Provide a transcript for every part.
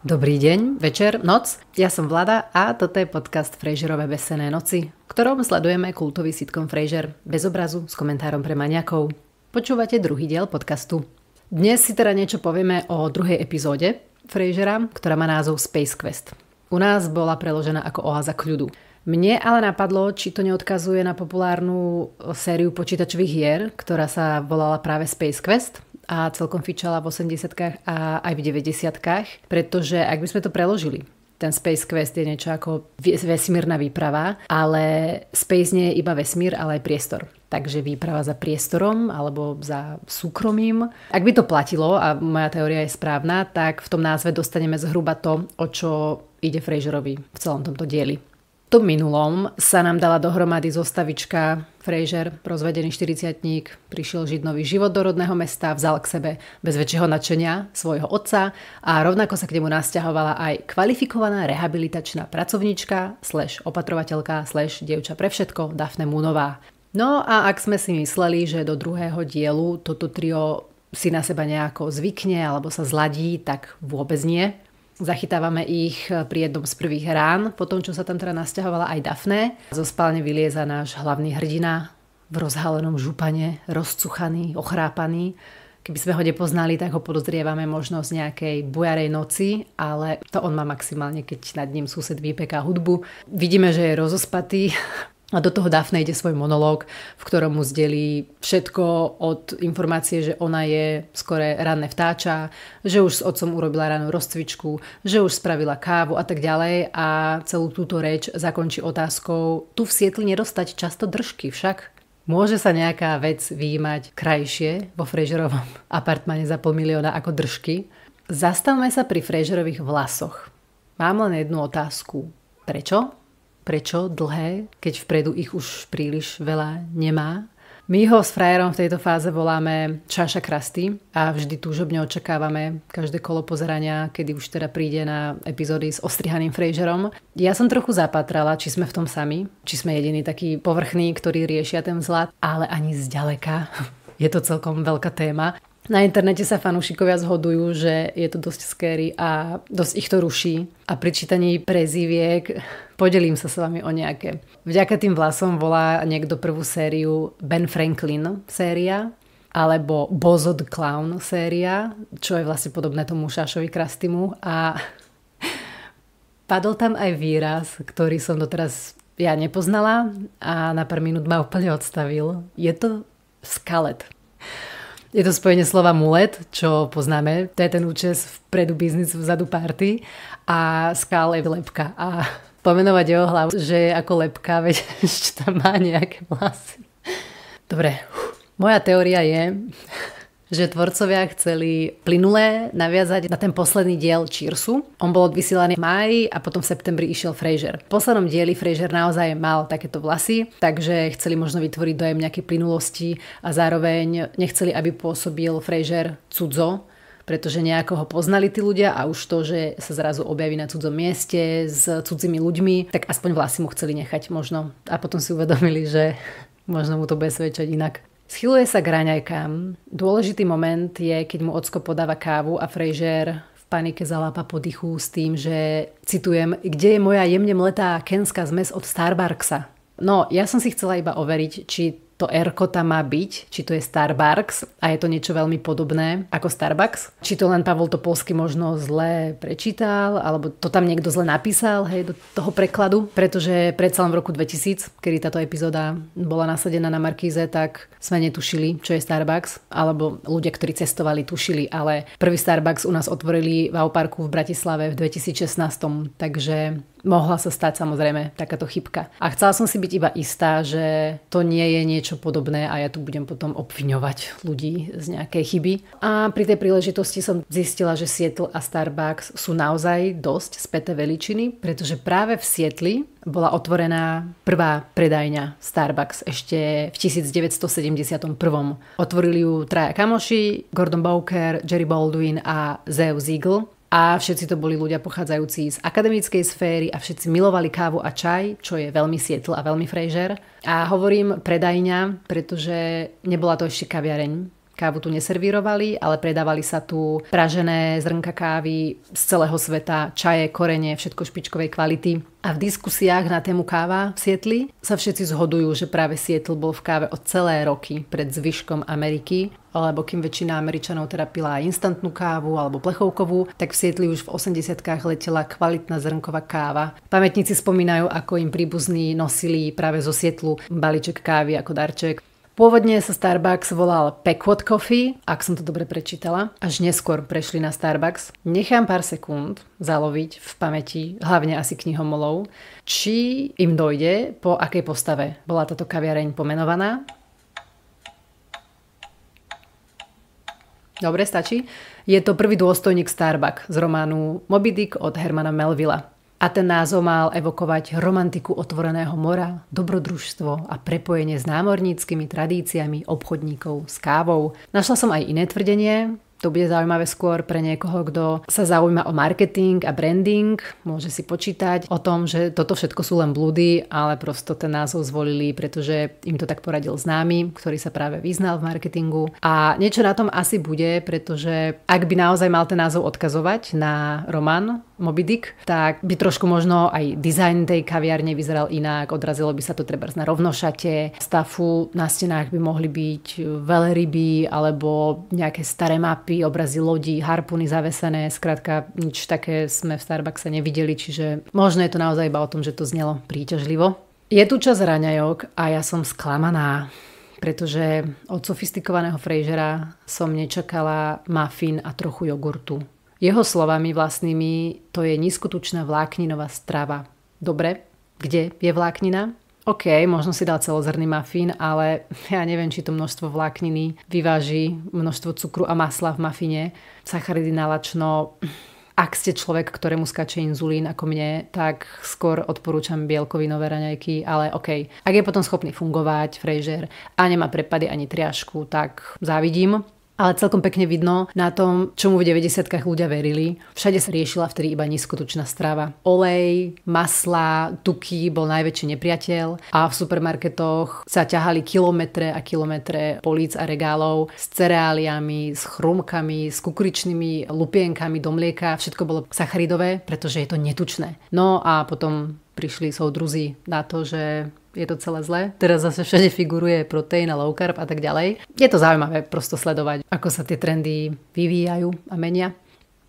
Dobrý deň, večer, noc. Ja som Vlada a toto je podcast Frasierove Besené noci, v ktorom sledujeme kultový sitcom Frasier bez obrazu s komentárom pre maniakov. Počúvate druhý diel podcastu. Dnes si teda niečo povieme o druhej epizóde Frasiera, ktorá má názov Space Quest. U nás bola preložená ako Oáza kľudu. Mne ale napadlo, či to neodkazuje na populárnu sériu počítačových hier, ktorá sa volala práve Space Quest a celkom fičala v 80-kách a aj v 90-kách, pretože ak by sme to preložili, ten Space Quest je niečo ako vesmírna výprava, ale Space nie je iba vesmír, ale aj priestor. Takže výprava za priestorom alebo za súkromím. Ak by to platilo, a moja teória je správna, tak v tom názve dostaneme zhruba to, o čo ide Frasierovi v celom tomto dieli. V tom minulom sa nám dala dohromady zostavička Frasier, rozvedený 40-tník, prišiel žiť nový život do rodného mesta, vzal k sebe bez väčšieho nadšenia svojho otca a rovnako sa k nemu nasťahovala aj kvalifikovaná rehabilitačná pracovníčka / opatrovateľka / dievča pre všetko Daphne Moonová. No a ak sme si mysleli, že do druhého dielu toto trio si na seba nejako zvykne alebo sa zladí, tak vôbec nie. Zachytávame ich pri jednom z prvých rán, po tom, čo sa tam teda nasťahovala aj Daphne. Zo spálne vylieza náš hlavný hrdina v rozhalenom župane, rozcuchaný, ochrápaný. Keby sme ho nepoznali, tak ho podozrievame možno z nejakej bujarej noci, ale to on má maximálne, keď nad ním sused vypeká hudbu. Vidíme, že je rozospatý. A do toho Daphne ide svoj monológ, v ktorom mu zdelí všetko od informácie, že ona je skore ranné vtáča, že už s otcom urobila ráno rozcvičku, že už spravila kávu a tak ďalej a celú túto reč zakončí otázkou: tu v Sietli nedostať často držky však? Môže sa nejaká vec vyjímať krajšie vo Frasierovom apartmáne za $500 000 ako držky? Zastavme sa pri Frasierových vlasoch. Mám len jednu otázku. Prečo? Prečo dlhé, keď vpredu ich už príliš veľa nemá? My ho s frajerom v tejto fáze voláme Čaša Krasty a vždy túžobne očakávame každé kolo pozerania, kedy už teda príde na epizódy s ostrihaným Frasierom. Ja som trochu zapatrala, či sme v tom sami, či sme jediní takí povrchní, ktorí riešia ten vzhľad, ale ani zďaleka. Je to celkom veľká téma. Na internete sa fanúšikovia zhodujú, že je to dosť scary a dosť ich to ruší. A pri čítaní prezýviek podelím sa s vami o nejaké. Vďaka tým vlasom volá niekto prvú sériu Ben Franklin séria, alebo Bozo the Clown séria, čo je vlastne podobné tomu Šašovi Krastimu. A padol tam aj výraz, ktorý som doteraz ja nepoznala a na pár minút ma úplne odstavil. Je to skalet. Je to spojenie slova mulet, čo poznáme. To je ten účes vpredu biznis, vzadu party. A skal je lepka. A pomenovať jeho hlavu, že je ako lepka, veď ešte tam má nejaké vlasy. Dobre, moja teória je, že tvorcovia chceli plynulé naviazať na ten posledný diel Cheersu. On bol odvysielaný v máji a potom v septembri išiel Frasier. V poslednom dieli Frasier naozaj mal takéto vlasy, takže chceli možno vytvoriť dojem nejakej plynulosti a zároveň nechceli, aby pôsobil Frasier cudzo, pretože nejako ho poznali tí ľudia a už to, že sa zrazu objaví na cudzom mieste s cudzými ľuďmi, tak aspoň vlasy mu chceli nechať možno. A potom si uvedomili, že možno mu to bude svedčať inak. Schyluje sa k raňajkám. Dôležitý moment je, keď mu ocko podáva kávu a Frasier v panike zalápa po dychu s tým, že, citujem, kde je moja jemne mletá kenská zmes od Starbucksa. No, ja som si chcela iba overiť, či to R-ko tam má byť, či to je Starbucks a je to niečo veľmi podobné ako Starbucks. Či to len Pavol Topolský možno zle prečítal, alebo to tam niekto zle napísal, hej, do toho prekladu. Pretože predsa len v roku 2000, kedy táto epizóda bola nasadená na Markíze, tak sme netušili, čo je Starbucks. Alebo ľudia, ktorí cestovali, tušili, ale prvý Starbucks u nás otvorili v Auparku v Bratislave v 2016. Takže mohla sa stať samozrejme takáto chybka. A chcela som si byť iba istá, že to nie je niečo podobné a ja tu budem potom obviňovať ľudí z nejakej chyby. A pri tej príležitosti som zistila, že Seattle a Starbucks sú naozaj dosť späté veličiny, pretože práve v Sietli bola otvorená prvá predajňa Starbucks ešte v 1971. Otvorili ju traja kamoši, Gordon Bowker, Jerry Baldwin a Zeo Ziegel. A všetci to boli ľudia pochádzajúci z akademickej sféry a všetci milovali kávu a čaj, čo je veľmi Seattle a veľmi Frasier. A hovorím predajňa, pretože nebola to ešte kaviareň, Kávu tu neservírovali, ale predávali sa tu pražené zrnka kávy z celého sveta, čaje, korene, všetko špičkovej kvality. A v diskusiách na tému káva v Sietli sa všetci zhodujú, že práve Seattle bol v káve o celé roky pred zvyškom Ameriky, lebo kým väčšina Američanov teda pila instantnú kávu alebo plechovkovú, tak v Sietli už v 80-kách letela kvalitná zrnková káva. Pamätníci spomínajú, ako im príbuzní nosili práve zo Sietlu balíček kávy ako darček. Pôvodne sa Starbucks volal Pequot Coffee, ak som to dobre prečítala. Až neskôr prešli na Starbucks. Nechám pár sekúnd zaloviť v pamäti, hlavne asi knihomolov, či im dojde, po akej postave bola táto kaviareň pomenovaná. Dobre, stačí. Je to prvý dôstojník Starbucks z románu Moby Dick od Hermana Melvilla. A ten názov mal evokovať romantiku otvoreného mora, dobrodružstvo a prepojenie s námorníckymi tradíciami obchodníkov s kávou. Našla som aj iné tvrdenie. To bude zaujímavé skôr pre niekoho, kto sa zaujíma o marketing a branding. Môže si počítať o tom, že toto všetko sú len blúdy, ale prosto ten názov zvolili, pretože im to tak poradil známy, ktorý sa práve vyznal v marketingu. A niečo na tom asi bude, pretože ak by naozaj mal ten názov odkazovať na román Moby Dick, tak by trošku možno aj dizajn tej kaviarne vyzeral inak, odrazilo by sa to trebárs na rovnošate, stafu na stenách by mohli byť veľryby alebo nejaké staré mapy, obrazy lodí, harpuny zavesené, skrátka nič také sme v Starbuckse nevideli, čiže možno je to naozaj iba o tom, že to znelo príťažlivo. Je tu čas raňajok a ja som sklamaná, pretože od sofistikovaného Frasera som nečakala muffin a trochu jogurtu. Jeho slovami vlastnými, to je nízkotučná vlákninová strava. Dobre, kde je vláknina? OK, možno si dal celozrný muffin, ale ja neviem, či to množstvo vlákniny vyváži množstvo cukru a masla v mafine. Sacharidy nalačno. Ak ste človek, ktorému skáče inzulín ako mne, tak skôr odporúčam bielkovinové raňajky, ale OK. Ak je potom schopný fungovať Fraser a nemá prepady ani triašku, tak závidím. Ale celkom pekne vidno na tom, čomu v 90-kách ľudia verili. Všade sa riešila vtedy iba nízkotučná strava. Olej, masla, tuky bol najväčší nepriateľ a v supermarketoch sa ťahali kilometre a kilometre políc a regálov s cereáliami, s chrumkami, s kukuričnými lupienkami do mlieka. Všetko bolo sacharidové, pretože je to netučné. No a potom prišli soudruzi na to, že je to celé zlé. Teraz zase všade figuruje proteín a low carb a tak ďalej. Je to zaujímavé prosto sledovať, ako sa tie trendy vyvíjajú a menia.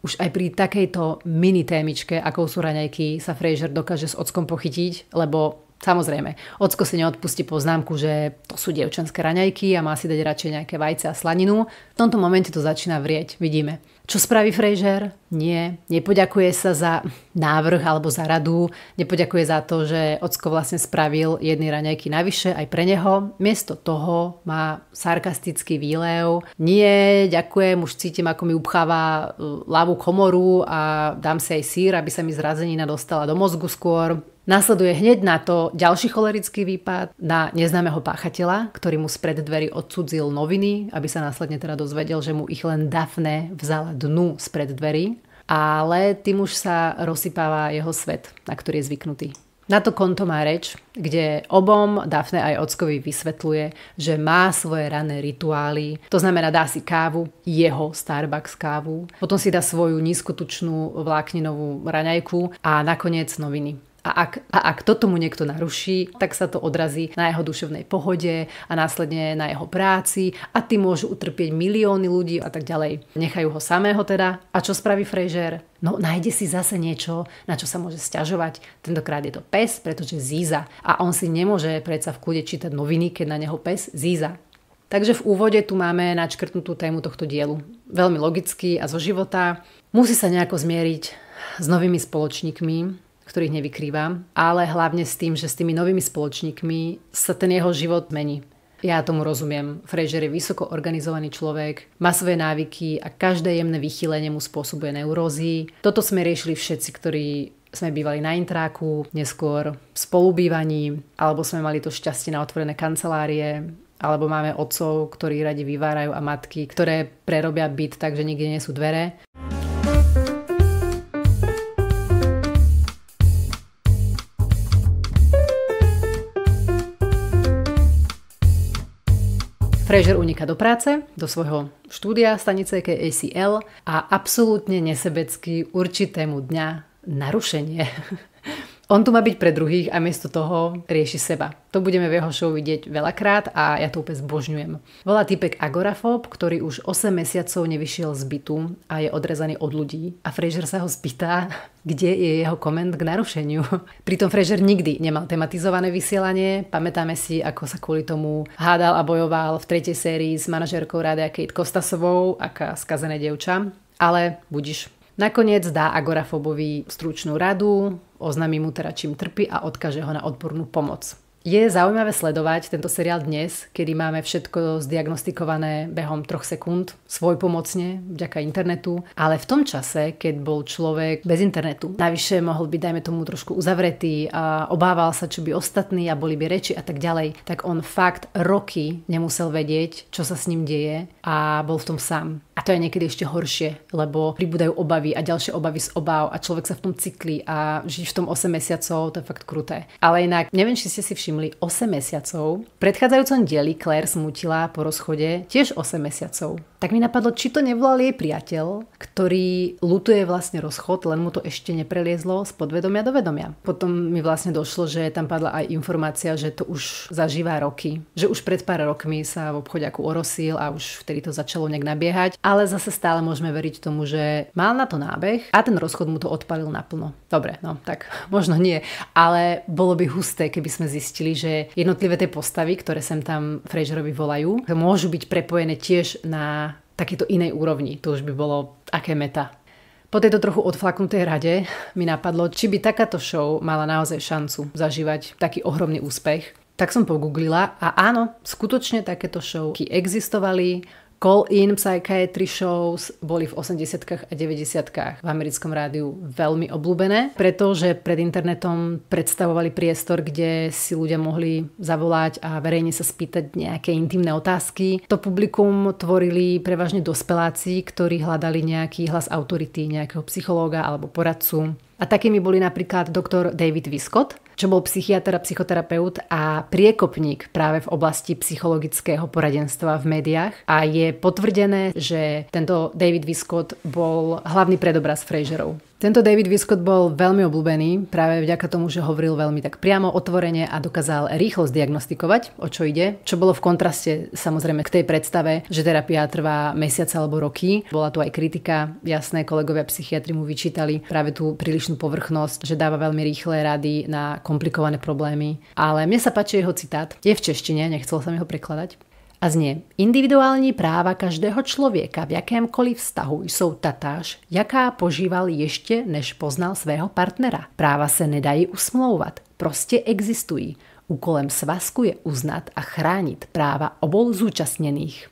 Už aj pri takejto mini témičke, akou sú raňajky, sa Fraser dokáže s ockom pochytiť, lebo samozrejme, ocko si neodpustí poznámku, že to sú dievčenské raňajky a má si dať radšej nejaké vajce a slaninu. V tomto momente to začína vrieť, vidíme. Čo spraví Fraser? Nie. Nepoďakuje sa za návrh alebo za radu. Nepoďakuje za to, že ocko vlastne spravil jedny raňajky navyše aj pre neho. Miesto toho má sarkastický výlev. Nie, ďakujem, už cítim, ako mi upcháva ľavú komoru a dám si aj sír, aby sa mi zrazenina dostala do mozgu skôr. Nasleduje hneď na to ďalší cholerický výpad na neznámeho páchateľa, ktorý mu spred dverí odcudzil noviny, aby sa následne teda dozvedel, že mu ich len Daphne vzala dnu spred dverí. Ale tým už sa rozsypáva jeho svet, na ktorý je zvyknutý. Na to konto má reč, kde obom Daphne aj ockovi vysvetľuje, že má svoje ranné rituály. To znamená, dá si kávu, jeho Starbucks kávu, potom si dá svoju nízkotučnú vlákninovú raňajku a nakoniec noviny. A ak toto mu niekto naruší, tak sa to odrazí na jeho duševnej pohode a následne na jeho práci a tým môžu utrpieť milióny ľudí a tak ďalej. Nechajú ho samého teda. A čo spraví Fraser? No nájde si zase niečo, na čo sa môže sťažovať. Tentokrát je to pes, pretože zíza. A on si nemôže predsa v kľude čítať noviny, keď na neho pes zíza. Takže v úvode tu máme načkrtnutú tému tohto dielu. Veľmi logicky a zo života. Musí sa nejako zmieriť s novými spoločníkmi, ktorých nevykrývam, ale hlavne s tým, že s tými novými spoločníkmi sa ten jeho život mení. Ja tomu rozumiem. Fraser je vysoko organizovaný človek, má svoje návyky a každé jemné vychýlenie mu spôsobuje neurózy. Toto sme riešili všetci, ktorí sme bývali na intráku, neskôr v spolubývaní, alebo sme mali to šťastie na otvorené kancelárie, alebo máme otcov, ktorí radi vyvárajú a matky, ktoré prerobia byt tak, že nikde nie sú dvere. Frasier uniká do práce, do svojho štúdia stanice ACL a absolútne nesebecky určitému dňa narušenie. On tu má byť pre druhých a miesto toho rieši seba. To budeme v jeho show vidieť veľakrát a ja to úplne zbožňujem. Volá týpek agorafób, ktorý už 8 mesiacov nevyšiel z bytu a je odrezaný od ľudí. A Frasier sa ho spýta, kde je jeho koment k narušeniu. Pritom Frasier nikdy nemal tematizované vysielanie. Pamätáme si, ako sa kvôli tomu hádal a bojoval v 3. sérii s manažérkou rádia Kate Kostasovou, aká skazené dievča. Ale budiš. Nakoniec dá agorafóbovi stručnú radu, oznámi mu teda čím trpí a odkáže ho na odbornú pomoc. Je zaujímavé sledovať tento seriál dnes, kedy máme všetko zdiagnostikované behom 3 sekúnd, svojpomocne, vďaka internetu, ale v tom čase, keď bol človek bez internetu, navyše mohol byť, dajme tomu, trošku uzavretý a obával sa, čo by ostatní a boli by reči a tak ďalej, tak on fakt roky nemusel vedieť, čo sa s ním deje a bol v tom sám. A to je niekedy ešte horšie, lebo pribúdajú obavy a ďalšie obavy z obáv a človek sa v tom cyklí a žiť v tom 8 mesiacov, to je fakt kruté. Ale inak, neviem, či ste si všimli, 8 mesiacov. V predchádzajúcom dieli Claire smutila po rozchode tiež 8 mesiacov. Tak mi napadlo, či to nevolal jej priateľ, ktorý ľutuje vlastne rozchod, len mu to ešte nepreliezlo z podvedomia do vedomia. Potom mi vlastne došlo, že tam padla aj informácia, že to už zažíva roky. Že už pred pár rokmi sa v obchodiaku orosil a už vtedy to začalo nejak nabiehať. Ale zase stále môžeme veriť tomu, že mal na to nábeh a ten rozchod mu to odpalil naplno. Dobre, no tak možno nie, ale bolo by husté, keby sme zistili, že jednotlivé tie postavy, ktoré sem tam Frasierovi volajú, môžu byť prepojené tiež na takéto inej úrovni. To už by bolo aké meta. Po tejto trochu odflaknutej rade mi napadlo, či by takáto show mala naozaj šancu zažívať taký ohromný úspech. Tak som pogooglila a áno, skutočne takéto showky existovali. Call-in psychiatry shows boli v 80-kách a 90-kách v americkom rádiu veľmi obľúbené, pretože pred internetom predstavovali priestor, kde si ľudia mohli zavolať a verejne sa spýtať nejaké intimné otázky. To publikum tvorili prevažne dospeláci, ktorí hľadali nejaký hlas autority, nejakého psychológa alebo poradcu. A takými boli napríklad doktor David Viscott, čo bol psychiatr a psychoterapeut a priekopník práve v oblasti psychologického poradenstva v médiách. A je potvrdené, že tento David Viscott bol hlavný predobraz Frasierov. Tento David Viscott bol veľmi obľúbený práve vďaka tomu, že hovoril veľmi tak priamo, otvorene a dokázal rýchlo zdiagnostikovať, o čo ide, čo bolo v kontraste samozrejme k tej predstave, že terapia trvá mesiace alebo roky. Bola tu aj kritika, jasné, kolegovia psychiatri mu vyčítali práve tú prílišnú povrchnosť, že dáva veľmi rýchle rady na komplikované problémy. Ale mne sa páči jeho citát, je v češtine, nechcel som ho prekladať. A znie, individuální práva každého člověka v jakémkoliv vztahu jsou tatáž, jaká požíval ještě, než poznal svého partnera. Práva se nedají usmlouvat, prostě existují. Úkolem svazku je uznat a chránit práva obou zúčastnených.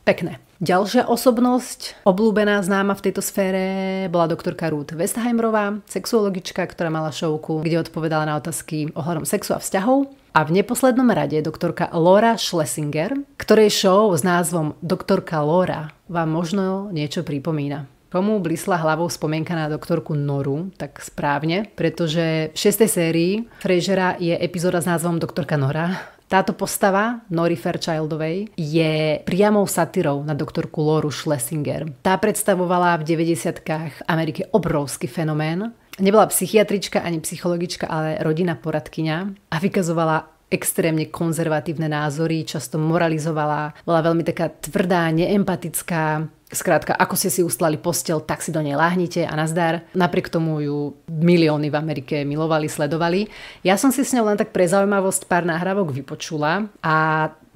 Pekné. Ďalšia osobnosť, obľúbená, známa v tejto sfére, bola doktorka Ruth Westheimerová, sexuologička, ktorá mala šovku, kde odpovedala na otázky ohľadom sexu a vzťahov. A v neposlednom rade doktorka Laura Schlesinger, ktorej show s názvom Doktorka Laura vám možno niečo pripomína. Komu blísla hlavou spomienka na doktorku Noru, tak správne, pretože v 6. sérii Frasiera je epizóda s názvom Doktorka Nora. Táto postava, Nory Fairchildovej, je priamou satírou na doktorku Lauru Schlesinger. Tá predstavovala v 90-kách v Amerike obrovský fenomén. Nebola psychiatrička ani psychologička, ale rodinná poradkyňa a vykazovala extrémne konzervatívne názory, často moralizovala, bola veľmi taká tvrdá, neempatická. Skrátka, ako ste si ustlali posteľ, tak si do nej láhnite a nazdar. Napriek tomu ju milióny v Amerike milovali, sledovali. Ja som si s ňou len tak pre zaujímavosť pár nahrávok vypočula a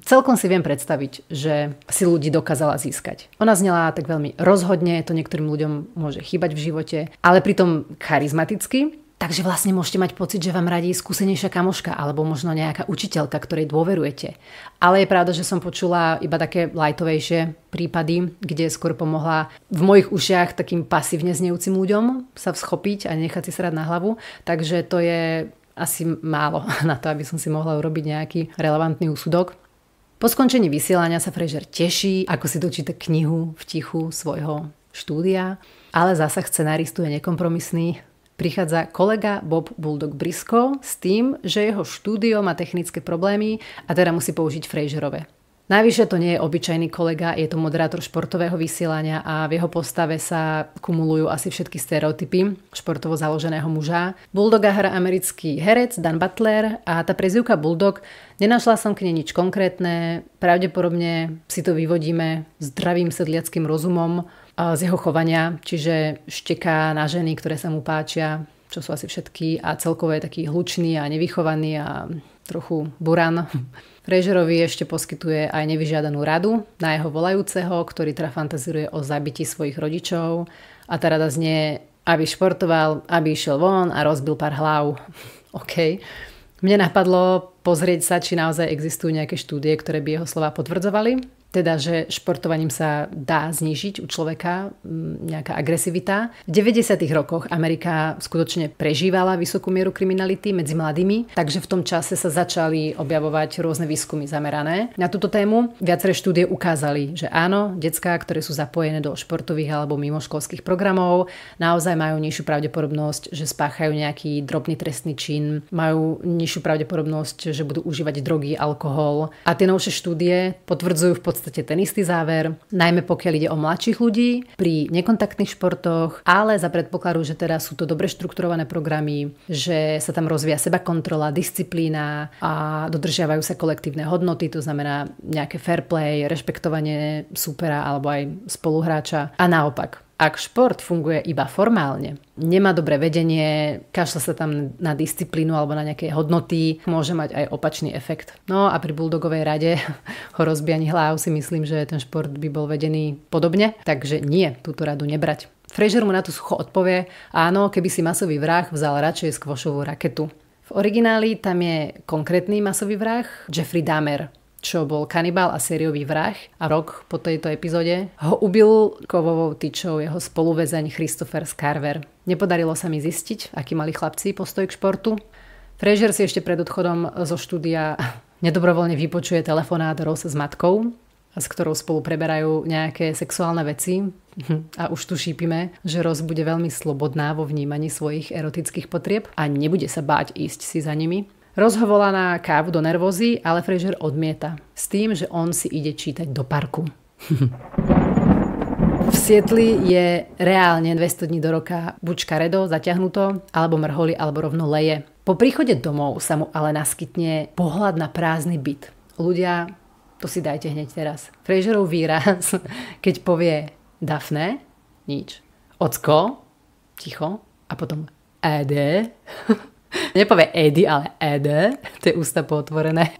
celkom si viem predstaviť, že si ľudí dokázala získať. Ona znela tak veľmi rozhodne, to niektorým ľuďom môže chýbať v živote, ale pritom charizmaticky. Takže vlastne môžete mať pocit, že vám radí skúsenejšia kamoška alebo možno nejaká učiteľka, ktorej dôverujete. Ale je pravda, že som počula iba také lightovejšie prípady, kde skôr pomohla v mojich ušiach takým pasívne znejúcim ľuďom sa vschopiť a nechať si srať na hlavu. Takže to je asi málo na to, aby som si mohla urobiť nejaký relevantný úsudok. Po skončení vysielania sa Frasier teší, ako si dočíta knihu v tichu svojho štúdia, ale zásah scenáristu je nekompromisný. Prichádza kolega Bob Bulldog Briscoe s tým, že jeho štúdio má technické problémy a teda musí použiť Frasierove. Navyše to nie je obyčajný kolega, je to moderátor športového vysielania a v jeho postave sa kumulujú asi všetky stereotypy športovo založeného muža. Bulldoga hrá americký herec Dan Butler a tá prezývka Bulldog, nenašla som k nej nič konkrétne, pravdepodobne si to vyvodíme zdravým sedliackým rozumom z jeho chovania, čiže šteká na ženy, ktoré sa mu páčia, čo sú asi všetky, a celkovo je taký hlučný a nevychovaný a trochu buran. Frasierovi ešte poskytuje aj nevyžiadanú radu na jeho volajúceho, ktorý teda fantazíruje o zabití svojich rodičov a tá rada znie, aby športoval, aby išiel von a rozbil pár hlav. OK. Mne napadlo pozrieť sa, či naozaj existujú nejaké štúdie, ktoré by jeho slova potvrdzovali. Teda, že športovaním sa dá znížiť u človeka nejaká agresivita. V 90. rokoch Amerika skutočne prežívala vysokú mieru kriminality medzi mladými, takže v tom čase sa začali objavovať rôzne výskumy zamerané na túto tému. Viaceré štúdie ukázali, že áno, decká, ktoré sú zapojené do športových alebo mimoškolských programov, naozaj majú nižšiu pravdepodobnosť, že spáchajú nejaký drobný trestný čin, majú nižšiu pravdepodobnosť, že budú užívať drogy, alkohol. A tie novšie štúdie potvrdzujú v podstate ten istý záver, najmä pokiaľ ide o mladších ľudí pri nekontaktných športoch, ale za predpokladu, že teda sú to dobre štrukturované programy, že sa tam rozvíja sebakontrola, disciplína a dodržiavajú sa kolektívne hodnoty, to znamená nejaké fair play, rešpektovanie súpera alebo aj spoluhráča. A naopak, ak šport funguje iba formálne, nemá dobré vedenie, kašľa sa tam na disciplínu alebo na nejaké hodnoty, môže mať aj opačný efekt. No a pri Bulldogovej rade o rozbijaní hlav si myslím, že ten šport by bol vedený podobne, takže nie, túto radu nebrať. Frasier mu na to sucho odpovie, áno, keby si masový vrah vzal radšej skvošovú raketu. V origináli tam je konkrétny masový vrah, Jeffrey Dahmer, čo bol kanibál a sériový vrah, a rok po tejto epizóde ho ubil kovovou tyčou jeho spoluväzeň Christopher Scarver. Nepodarilo sa mi zistiť, aký mali chlapci postoj k športu. Frasier si ešte pred odchodom zo štúdia nedobrovoľne vypočuje telefonát Ross s matkou, s ktorou spolu preberajú nejaké sexuálne veci, a už tu šípime, že Ross bude veľmi slobodná vo vnímaní svojich erotických potrieb a nebude sa báť ísť si za nimi. Ross ho volá na kávu do nervózy, ale Frasier odmieta. S tým, že on si ide čítať do parku. V Sietli je reálne 200 dní do roka buď škaredo, zaťahnuto, alebo mrholi, alebo rovno leje. Po príchode domov sa mu ale naskytne pohľad na prázdny byt. Ľudia, to si dajte hneď teraz. Frasierov výraz, keď povie Daphne, nič. Ocko, ticho, a potom Ede. Nepovie Edy, ale Ede. To je ústa pootvorené.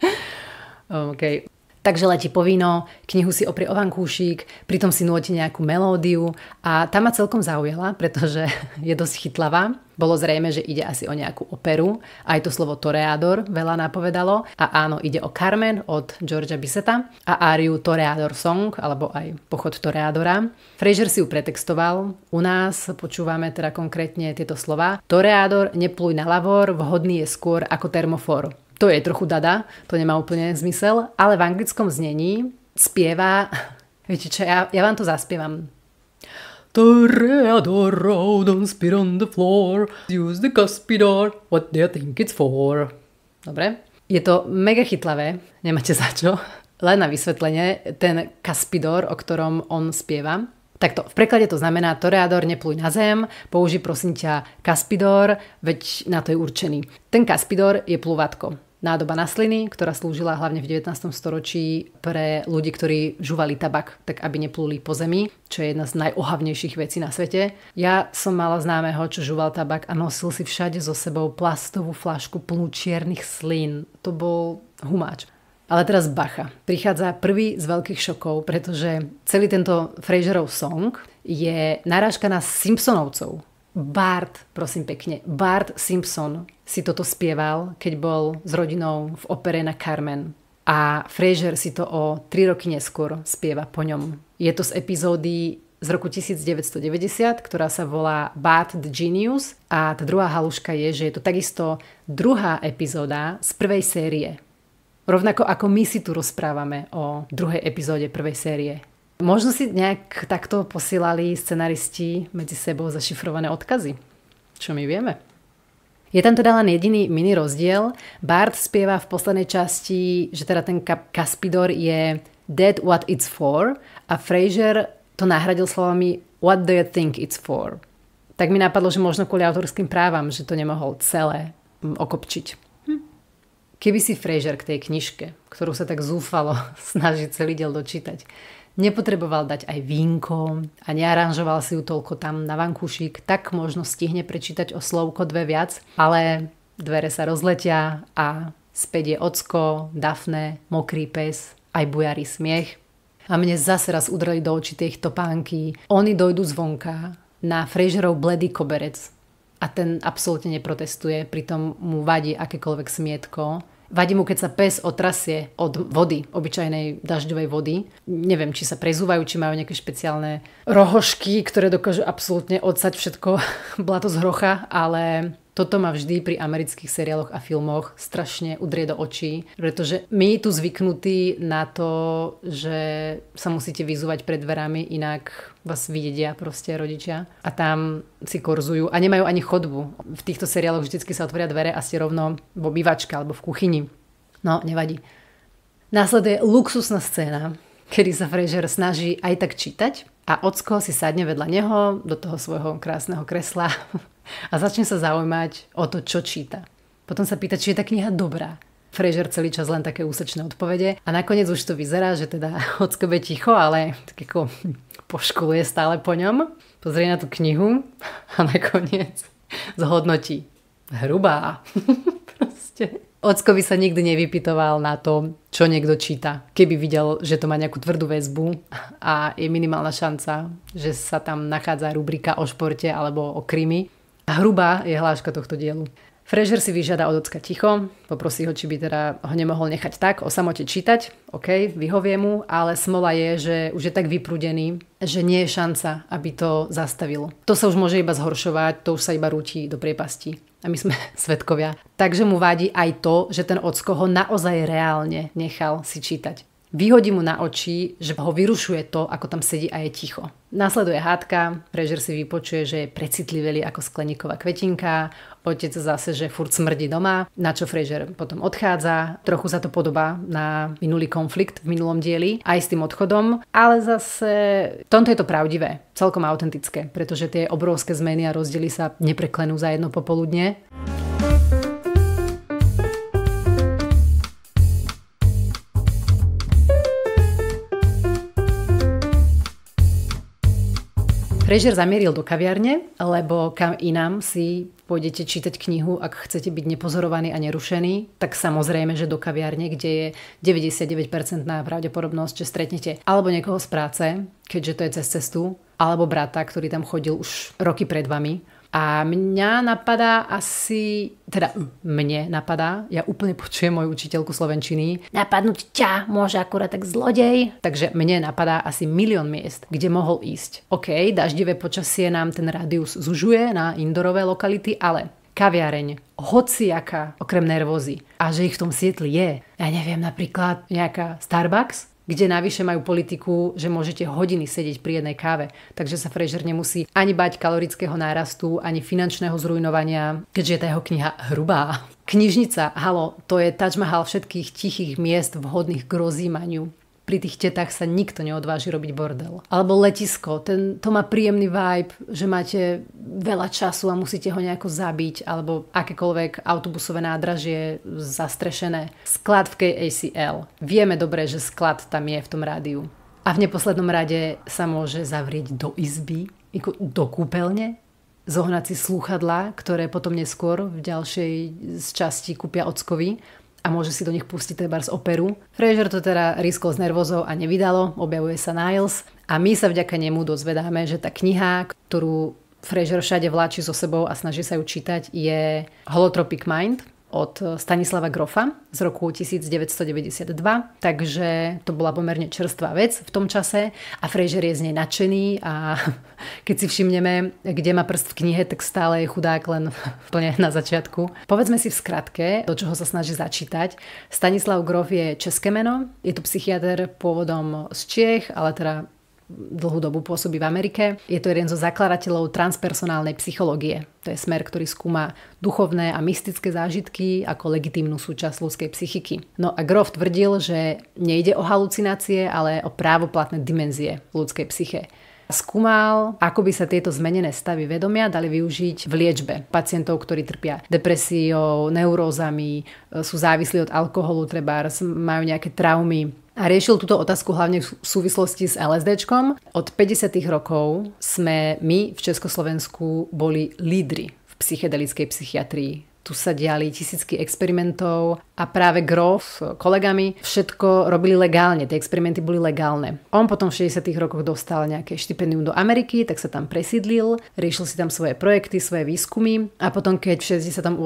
OK. Takže letí po víno, knihu si oprie o vankúšik, pritom si nôti nejakú melódiu a tá ma celkom zaujala, pretože je dosť chytlavá. Bolo zrejme, že ide asi o nejakú operu. Aj to slovo toreador veľa napovedalo. A áno, ide o Carmen od Georgea Bissetta a áriu Toreador Song, alebo aj Pochod toreadora. Frasier si ju pretextoval. U nás počúvame teda konkrétne tieto slova. Toreador, nepluj na lavor, vhodný je skôr ako termofor. To je trochu dada, to nemá úplne zmysel, ale v anglickom znení spieva, viete čo, ja vám to zaspievam. Toreador, don't spit on the floor, use the cuspidor, what do you think it's for? Dobre, je to mega chytlavé, nemáte za čo, len na vysvetlenie, ten cuspidor, o ktorom on spieva. Takto, v preklade to znamená toreador, nepluj na zem, použij prosím ťa kaspidor, veď na to je určený. Ten kaspidor je plúvatko. Nádoba na sliny, ktorá slúžila hlavne v 19. storočí pre ľudí, ktorí žuvali tabak, tak aby nepluli po zemi, čo je jedna z najohavnejších vecí na svete. Ja som mala známeho, čo žuval tabak a nosil si všade so sebou plastovú fľašku plnú čiernych slín. To bol humáč. Ale teraz bacha. Prichádza prvý z veľkých šokov, pretože celý tento Frasierov song je narážka na Simpsonovcov. Bart, prosím pekne, Bart Simpson si toto spieval, keď bol s rodinou v opere na Carmen. A Frasier si to o 3 roky neskôr spieva po ňom. Je to z epizódy z roku 1990, ktorá sa volá Bart the Genius. A tá druhá haluška je, že je to takisto druhá epizóda z prvej série. Rovnako ako my si tu rozprávame o druhej epizóde prvej série. Možno si nejak takto posielali scenaristi medzi sebou zašifrované odkazy. Čo my vieme? Je tam teda len jediný mini rozdiel. Bart spieva v poslednej časti, že teda ten kaspidor je That what it's for a Frasier to nahradil slovami What do you think it's for? Tak mi napadlo, že možno kvôli autorským právam, že to nemohol celé okopčiť. Keby si Frasier k tej knižke, ktorú sa tak zúfalo snaží celý diel dočítať, nepotreboval dať aj vínko a nearanžoval si ju toľko tam na vankúšik, tak možno stihne prečítať o slovko 2 viac, ale dvere sa rozletia a späť je Ocko, Daphne, mokrý pes, aj bujarý smiech. A mne zase raz udreli do očí tie ich topánky. Oni dojdú zvonka na Frasierov bledý koberec a ten absolútne neprotestuje, pritom mu vadí akékoľvek smietko. Vadí mu, keď sa pes otrasie od vody, obyčajnej dažďovej vody. Neviem, či sa prezúvajú, či majú nejaké špeciálne rohožky, ktoré dokážu absolútne odsať všetko blato z hrocha, ale toto ma vždy pri amerických seriáloch a filmoch strašne udrie do očí, pretože my tu zvyknutí na to, že sa musíte vyzúvať pred dverami, inak vás vyjedia proste rodičia a tam si korzujú a nemajú ani chodbu. V týchto seriáloch vždycky sa otvoria dvere a ste rovno v obývačke alebo v kuchyni. No, nevadí. Následuje luxusná scéna, kedy sa Frasier snaží aj tak čítať a Ocko si sadne vedľa neho do toho svojho krásneho kresla a začne sa zaujímať o to, čo číta. Potom sa pýta, či je tá kniha dobrá. Frasier celý čas len také úsečné odpovede a nakoniec už to vyzerá, že teda Ocko je ticho, ale tak ako poškuluje stále po ňom. Pozrie na tú knihu a nakoniec zhodnotí. Hrubá. Proste. Ocko by sa nikdy nevypytoval na to, čo niekto číta. Keby videl, že to má nejakú tvrdú väzbu a je minimálna šanca, že sa tam nachádza rubrika o športe alebo o krimi. A hrubá je hláška tohto dielu. Frasier si vyžiada od Ocka ticho, poprosí ho, či by teda ho nemohol nechať tak o samote čítať. OK, vyhovie mu, ale smola je, že už je tak vyprúdený, že nie je šanca, aby to zastavil. To sa už môže iba zhoršovať, to už sa iba rúti do priepasti. A my sme svedkovia. Takže mu vadí aj to, že ten Ocko ho naozaj reálne nechal si čítať. Vyhodí mu na oči, že ho vyrušuje to, ako tam sedí a je ticho. Nasleduje hádka, Frasier si vypočuje, že je precitlivelý ako skleníková kvetinka, otec zase, že furt smrdí doma, na čo Frasier potom odchádza. Trochu sa to podobá na minulý konflikt v minulom dieli, aj s tým odchodom, ale zase v tomto je to pravdivé, celkom autentické, pretože tie obrovské zmeny a rozdiely sa nepreklenú za jedno popoludne. Frasier zamieril do kaviarne, lebo kam inám si pôjdete čítať knihu, ak chcete byť nepozorovaní a nerušení, tak samozrejme, že do kaviarne, kde je 99% pravdepodobnosť, že stretnete alebo niekoho z práce, keďže to je cez cestu, alebo brata, ktorý tam chodil už roky pred vami. A mne napadá, ja úplne počujem moju učiteľku slovenčiny, napadnúť ťa môže akurát tak zlodej. Takže mne napadá asi 1 000 000 miest, kde mohol ísť. OK, daždivé počasie nám ten rádius zužuje na indorové lokality, ale kaviareň, hociaká, okrem nervózy. A že ich v tom Sietli je. Ja neviem, napríklad nejaká Starbucks, kde navyše majú politiku, že môžete hodiny sedieť pri jednej káve. Takže sa Frasier nemusí ani bať kalorického nárastu, ani finančného zrujnovania, keďže je tá jeho kniha hrubá. Knižnica, halo, to je Taj Mahal všetkých tichých miest vhodných k rozjímaniu. Pri tých tetách sa nikto neodváži robiť bordel. Alebo letisko, to má príjemný vibe, že máte veľa času a musíte ho nejako zabiť, alebo akékoľvek autobusové nádražie zastrešené. Sklad v KACL. Vieme dobre, že sklad tam je v tom rádiu. A v neposlednom rade sa môže zavrieť do izby, do kúpeľne, zohnať si slúchadlá, ktoré potom neskôr v ďalšej časti kúpia Ockovi, a môže si do nich pustiť trebárs operu. Frasier to teda riskol s nervózou a nevydalo, objavuje sa Niles a my sa vďaka nemu dozvedáme, že tá kniha, ktorú Frasier všade vláči so sebou a snaží sa ju čítať, je Holotropic Mind od Stanislava Grofa z roku 1992, takže to bola pomerne čerstvá vec v tom čase a Frasier je z nej nadšený a keď si všimneme, kde má prst v knihe, tak stále je chudák len plne na začiatku. Povedzme si v skratke, do čoho sa snaží začítať. Stanislav Grof je české meno, je to psychiater pôvodom z Čiech, ale teda dlhú dobu pôsobí v Amerike. Je to jeden zo zakladateľov transpersonálnej psychológie. To je smer, ktorý skúma duchovné a mystické zážitky ako legitímnu súčasť ľudskej psychiky. No a Grof tvrdil, že nejde o halucinácie, ale o právoplatné dimenzie ľudskej psyche. Skúmal, ako by sa tieto zmenené stavy vedomia dali využiť v liečbe pacientov, ktorí trpia depresiou, neurózami, sú závislí od alkoholu, trebárs, majú nejaké traumy. A riešil túto otázku hlavne v súvislosti s LSDčkom. Od 50. rokov sme my v Československu boli lídri v psychedelickej psychiatrii. Tu sa diali tisícky experimentov a práve Grof s kolegami všetko robili legálne. Tie experimenty boli legálne. On potom v 60. rokoch dostal nejaké štipendium do Ameriky, tak sa tam presídlil, riešil si tam svoje projekty, svoje výskumy a potom, keď v 68.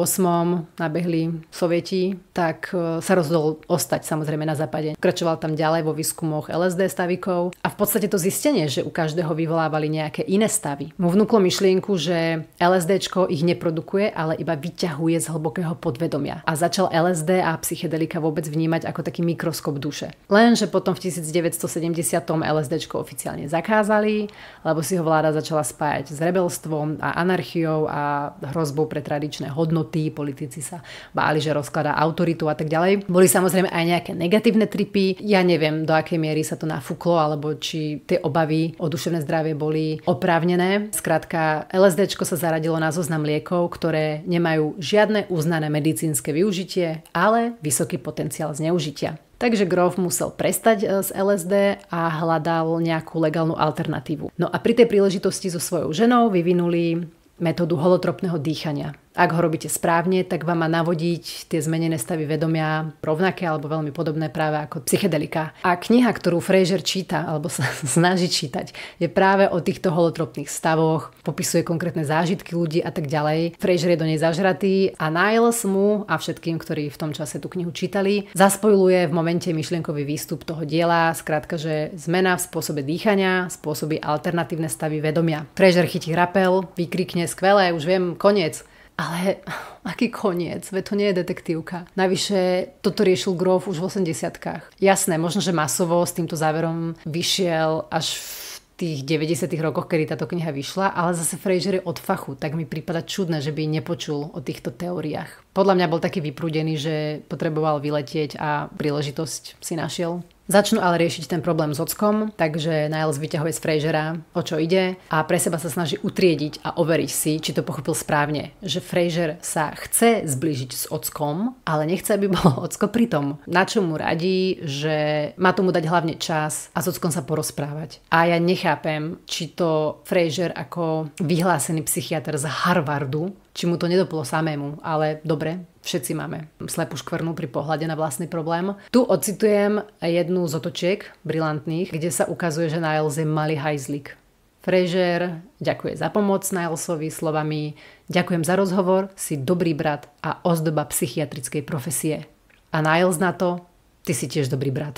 nabehli Sovieti, tak sa rozhodol ostať samozrejme na západe. Pokračoval tam ďalej vo výskumoch LSD stavikov a v podstate to zistenie, že u každého vyvolávali nejaké iné stavy, mu vnúklo myšlienku, že LSDčko ich neprodukuje, ale iba vyťahuje z hlbokého podvedomia. A začal LSD a psychedelika vôbec vnímať ako taký mikroskop duše. Lenže potom v 1970 LSDčko oficiálne zakázali, lebo si ho vláda začala spájať s rebelstvom a anarchiou a hrozbou pre tradičné hodnoty. Politici sa báli, že rozkladá autoritu a tak ďalej. Boli samozrejme aj nejaké negatívne tripy. Ja neviem, do akej miery sa to nafúklo, alebo či tie obavy o duševné zdravie boli oprávnené. Skrátka, LSDčko sa zaradilo na zoznam liekov, ktoré nemajú žiadne uznané medicínske využitie, ale vysoký potenciál zneužitia. Takže Grof musel prestať s LSD a hľadal nejakú legálnu alternatívu. No a pri tej príležitosti so svojou ženou vyvinuli metódu holotropného dýchania. Ak ho robíte správne, tak vám má navodiť tie zmenené stavy vedomia rovnaké alebo veľmi podobné práve ako psychedelika. A kniha, ktorú Fraser číta alebo sa snaží čítať, je práve o týchto holotropných stavoch, popisuje konkrétne zážitky ľudí a tak ďalej. Fraser je do nej zažratý a Niles mu a všetkým, ktorí v tom čase tú knihu čítali, zaspojuje v momente myšlienkový výstup toho diela, skrátka, že zmena v spôsobe dýchania spôsobí alternatívne stavy vedomia. Fraser chytí rapel, vykrikne skvelé, už viem, koniec. Ale aký koniec? Veď to nie je detektívka. Navyše toto riešil Grof už v 80-kách. Jasné, možno, že masovo s týmto záverom vyšiel až v tých 90. rokoch, kedy táto kniha vyšla, ale zase Fraser je od fachu, tak mi prípada čudné, že by nepočul o týchto teóriách. Podľa mňa bol taký vyprúdený, že potreboval vyletieť a príležitosť si našiel. Začnú ale riešiť ten problém s ockom, takže Niles vyťahuje z Frasera, o čo ide a pre seba sa snaží utriediť a overiť si, či to pochopil správne, že Fraser sa chce zblížiť s ockom, ale nechce, aby bol ocko pritom. Na čo mu radí, že má tomu dať hlavne čas a s ockom sa porozprávať. A ja nechápem, či to Fraser ako vyhlásený psychiatr z Harvardu, či mu to nedoplo samému, ale dobre, všetci máme slepú škvrnu pri pohľade na vlastný problém. Tu ocitujem jednu z otočiek brilantných, kde sa ukazuje, že Niles je malý hajzlik. Fraser ďakuje za pomoc Nilesovi slovami: ďakujem za rozhovor, si dobrý brat a ozdoba psychiatrickej profesie. A Niles na to: ty si tiež dobrý brat.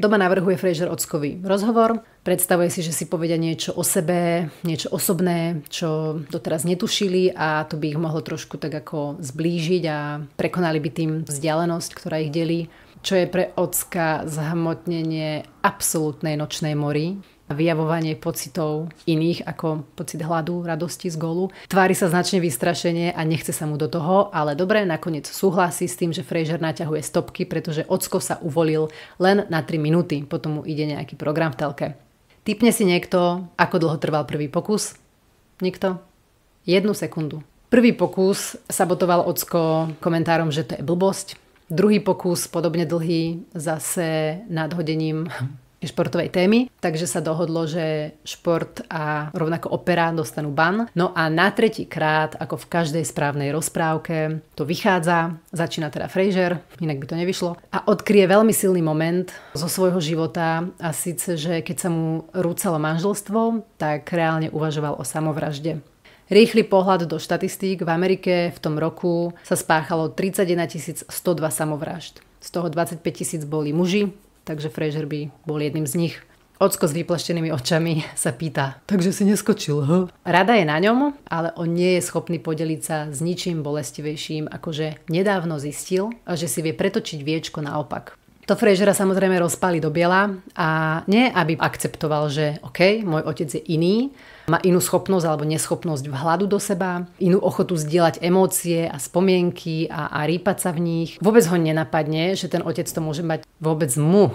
Doma navrhuje Fraser ockovi rozhovor, predstavuje si, že si povedia niečo o sebe, niečo osobné, čo doteraz netušili a to by ich mohlo trošku tak ako zblížiť a prekonali by tým vzdialenosť, ktorá ich delí. Čo je pre ocka zhmotnenie absolútnej nočnej mori, vyjavovanie pocitov iných ako pocit hladu, radosti z gólu. Tvári sa značne vystrašenie a nechce sa mu do toho, ale dobre, nakoniec súhlasí s tým, že Fraser naťahuje stopky, pretože ocko sa uvolil len na 3 minúty, potom mu ide nejaký program v telke. Tipne si niekto, ako dlho trval prvý pokus? Nikto? 1 sekundu. Prvý pokus sabotoval ocko komentárom, že to je blbosť. Druhý pokus, podobne dlhý, zase nadhodením športovej témy, takže sa dohodlo, že šport a rovnako opera dostanú ban. No a na 3. krát, ako v každej správnej rozprávke, to vychádza, začína teda Fraser, inak by to nevyšlo, a odkryje veľmi silný moment zo svojho života a síce, že keď sa mu rúcalo manželstvo, tak reálne uvažoval o samovražde. Rýchly pohľad do štatistík: v Amerike v tom roku sa spáchalo 31 102 samovražd. Z toho 25 000 boli muži, takže Fraser by bol jedným z nich. Ocko s vyplaštenými očami sa pýta: takže si neskočil, ho? Rada je na ňom, ale on nie je schopný podeliť sa s ničím bolestivejším, akože nedávno zistil, že si vie pretočiť viečko naopak. To Frasera samozrejme rozpáli do biela a nie, aby akceptoval, že OK, môj otec je iný, má inú schopnosť alebo neschopnosť vhľadu do seba, inú ochotu zdieľať emócie a spomienky a rýpať sa v nich. Vôbec ho nenapadne, že ten otec to môže mať, vôbec mu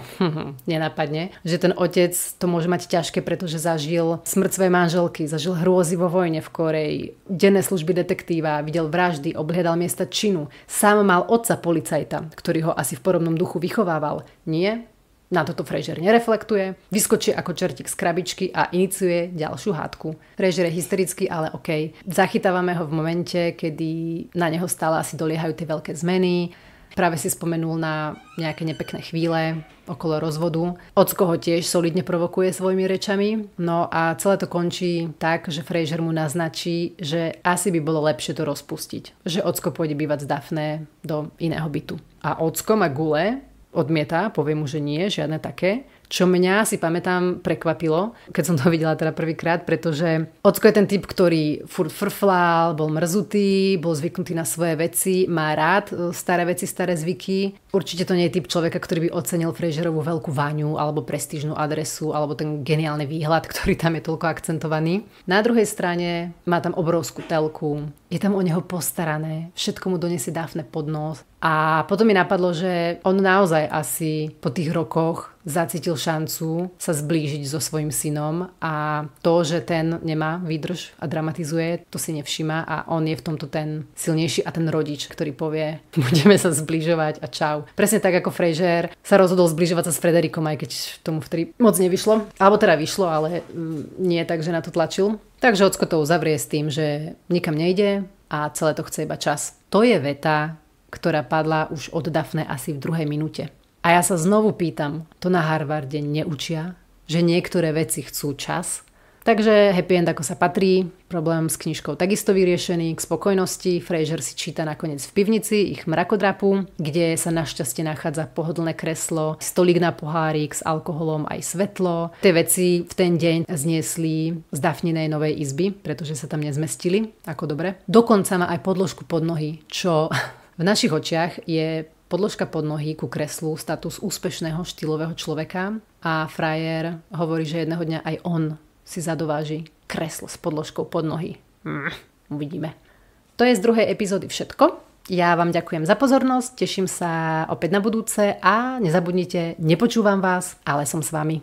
nenapadne, že ten otec to môže mať ťažké, pretože zažil smrť svojej manželky, zažil hrôzy vo vojne v Kórei, denné služby detektíva, videl vraždy, obhliadal miesta činu. Sám mal otca policajta, ktorý ho asi v podobnom duchu vychovával. Nie? Na toto Fraser nereflektuje, vyskočí ako čertík z krabičky a iniciuje ďalšiu hádku. Fraser je hysterický, ale OK. Zachytávame ho v momente, kedy na neho stále asi doliehajú tie veľké zmeny. Práve si spomenul na nejaké nepekné chvíle okolo rozvodu. Ocko ho tiež solidne provokuje svojimi rečami. No a celé to končí tak, že Fraser mu naznačí, že asi by bolo lepšie to rozpustiť. Že ocko pôjde bývať s Daphne do iného bytu. A ocko má gule, odmieta, povie mu, že nie, žiadne také. Čo mňa, si pamätám, prekvapilo, keď som to videla teda prvýkrát, pretože ocko je ten typ, ktorý furt frflal, bol mrzutý, bol zvyknutý na svoje veci, má rád staré veci, staré zvyky. Určite to nie je typ človeka, ktorý by ocenil Fraserovú veľkú váňu alebo prestížnu adresu alebo ten geniálny výhľad, ktorý tam je toľko akcentovaný. Na druhej strane má tam obrovskú telku, je tam o neho postarané, všetko mu donesie Daphne pod nos. A potom mi napadlo, že on naozaj asi po tých rokoch zacítil šancu sa zblížiť so svojím synom a to, že ten nemá výdrž a dramatizuje, to si nevšíma a on je v tomto ten silnejší a ten rodič, ktorý povie, budeme sa zbližovať a čau. Presne tak ako Fraser sa rozhodol zbližovať sa s Frederikom, aj keď tomu vtedy moc nevyšlo. Alebo teda vyšlo, ale nie tak, že na to tlačil. Takže ocko to uzavrie s tým, že nikam nejde a celé to chce iba čas. To je veta, ktorá padla už od Daphne asi v 2. minúte. A ja sa znovu pýtam, to na Harvarde neučia, že niektoré veci chcú čas? Takže happy end ako sa patrí, problém s knižkou takisto vyriešený, k spokojnosti. Fraser si číta nakoniec v pivnici ich mrakodrapu, kde sa našťastie nachádza pohodlné kreslo, stolík na pohárik s alkoholom aj svetlo. Tie veci v ten deň zniesli z Daphninej novej izby, pretože sa tam nezmestili, ako dobre. Dokonca má aj podložku pod nohy, čo v našich očiach je podložka pod nohy ku kreslu status úspešného štýlového človeka a frajer hovorí, že jedného dňa aj on si zadováži kreslo s podložkou pod nohy. Uvidíme. To je z 2. epizódy všetko. Ja vám ďakujem za pozornosť, teším sa opäť na budúce a nezabudnite, nepočúvam vás, ale som s vami.